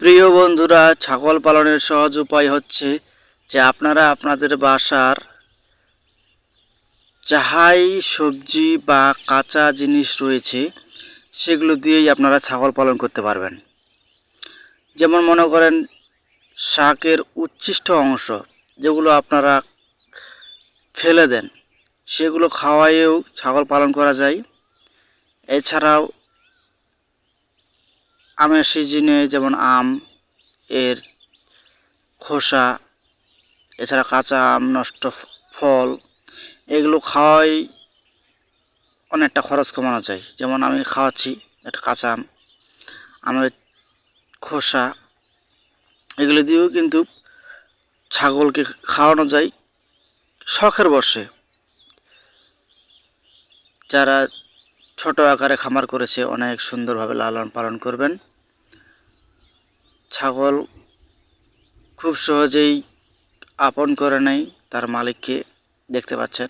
প্রিয় বন্ধুরা, ছাগল পালনের সহজ উপায় হচ্ছে যে আপনারা আপনাদের বাসার যাহাই সবজি বা কাঁচা জিনিস রয়েছে সেগুলো দিয়েই আপনারা ছাগল পালন করতে পারবেন। যেমন মনে করেন শাকের উচ্ছিষ্ট অংশ যেগুলো আপনারা ফেলে দেন, সেগুলো খাওয়াইয়েও ছাগল পালন করা যায়। এছাড়াও আমের সিজনে যেমন আম এর খোসা, এছাড়া কাঁচা আম, নষ্ট ফল, এগুলো খাওয়াই অনেকটা খরচ কমানো যায়। যেমন আমি খাওয়াচ্ছি একটা কাঁচা আম, আমের খোসা, এগুলো দিয়েও কিন্তু ছাগলকে খাওয়ানো যায় শখের বশে। যারা ছোট আকারে খামার করেছে অনেক সুন্দরভাবে লালন পালন করবেন। ছাগল খুব সহজেই আপন করে নেয় তার মালিককে, দেখতে পাচ্ছেন।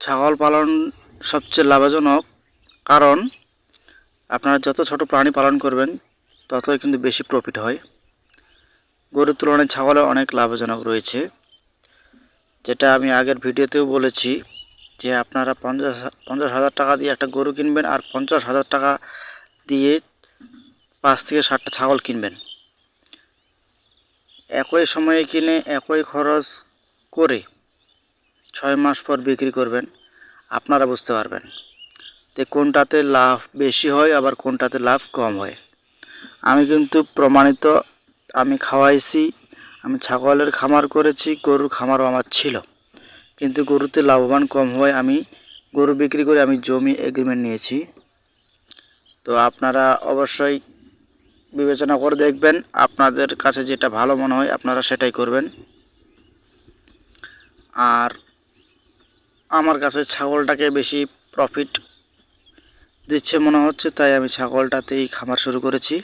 ছাগল পালন সবচেয়ে লাভজনক, কারণ আপনারা যত ছোট প্রাণী পালন করবেন ততই কিন্তু বেশি প্রফিট হয়। গরুর তুলনায় ছাগলে অনেক লাভজনক রয়েছে, যেটা আমি আগের ভিডিওতেও বলেছি যে আপনারা 50,000 টাকা দিয়ে একটা গরু কিনবেন আর 50,000 টাকা দিয়ে 5 থেকে 7টা ছাগল কিনবেন। একই সময়ে কিনে একই খরচ করে 6 মাস পর বিক্রি করবেন, আপনারা বুঝতে পারবেন যে কোনটাতে লাভ বেশি হয় আবার কোনটাতে লাভ কম হয়। আমি কিন্তু প্রমাণিত, আমি খাওয়াইছি, আমি ছাগলের খামার করেছি, গরুর খামারও আমার ছিল, কিন্তু গরুতে লাভবান কম হয়। আমি গরু বিক্রি করে আমি জমি এগ্রিমেন্ট নিয়েছি। তো আপনারা অবশ্যই বিবেচনা করে দেখবেন, আপনাদের কাছে যেটা ভালো মনে হয় আপনারা সেটাই করবেন। আর আমার কাছে ছাগলটাকে বেশি প্রফিট দিচ্ছে মনে হচ্ছে, তাই আমি ছাগলটাতেই খামার শুরু করেছি।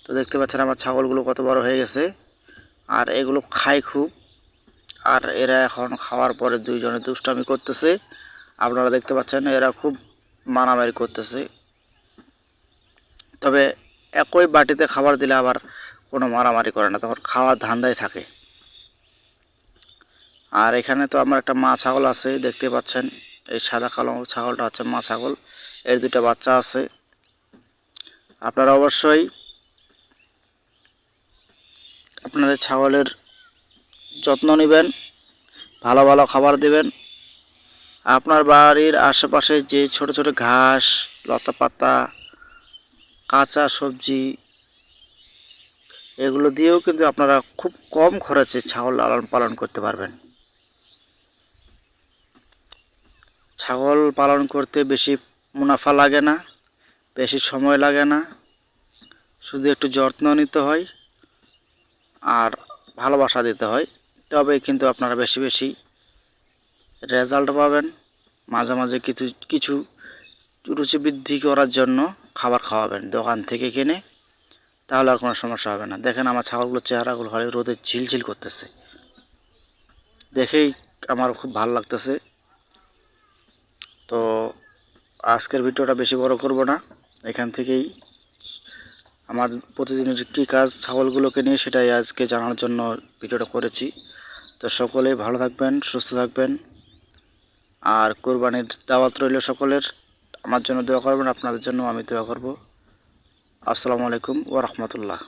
তো দেখতে পাচ্ছেন আমার ছাগলগুলো কত বড় হয়ে গেছে, আর এগুলো খায় খুব। আর এরা এখন খাওয়ার পরে দুইজনে দুষ্টামি করতেছে, আপনারা দেখতে পাচ্ছেন এরা খুব মারামারি করতেছে। তবে একই বাটিতে খাবার দিলে আবার কোনো মারামারি করে না, তখন খাওয়ার ধান্দায় থাকে। আর এখানে তো আমার একটা মা ছাগল আছে, দেখতে পাচ্ছেন। এই সাদা কালো ছাগলটা হচ্ছে মা ছাগল, এর দুটো বাচ্চা আছে। আপনারা অবশ্যই আপনাদের ছাগলের যত্ন নেবেন, ভালো ভালো খাবার দেবেন। আপনার বাড়ির আশেপাশে যে ছোট ছোট ঘাস, লতাপাতা, কাঁচা সবজি, এগুলো দিয়েও কিন্তু আপনারা খুব কম খরচে ছাগল লালন পালন করতে পারবেন। ছাগল পালন করতে বেশি মুনাফা লাগে না, বেশি সময় লাগে না, শুধু একটু যত্ন নিতে হয় আর ভালোবাসা দিতে হয়। তবে কিন্তু আপনারা বেশি বেশি রেজাল্ট পাবেন। মাঝে মাঝে কিছু কিছু রুচি বৃদ্ধি করার জন্য খাবার খাওয়াবেন দোকান থেকে কিনে, তাহলে আর কোনো সমস্যা হবে না। দেখেন আমার ছাগলগুলোর চেহারাগুলো হয় রোদে ঝিলঝিল করতেছে, দেখেই আমার খুব ভালো লাগতেছে। তো আজকের ভিডিওটা বেশি বড় করব না, এখান থেকেই আমার প্রতিদিনের কী কাজ ছাগলগুলোকে নিয়ে সেটাই আজকে জানার জন্য ভিডিওটা করেছি। তো সকলেই ভালো থাকবেন, সুস্থ থাকবেন, আর কোরবানির দাওয়াত রইল সকলের। আমার জন্য দোয়া করবেন, আপনাদের জন্য আমি দোয়া করব। আসসালামু আলাইকুম ওয়া রাহমাতুল্লাহ।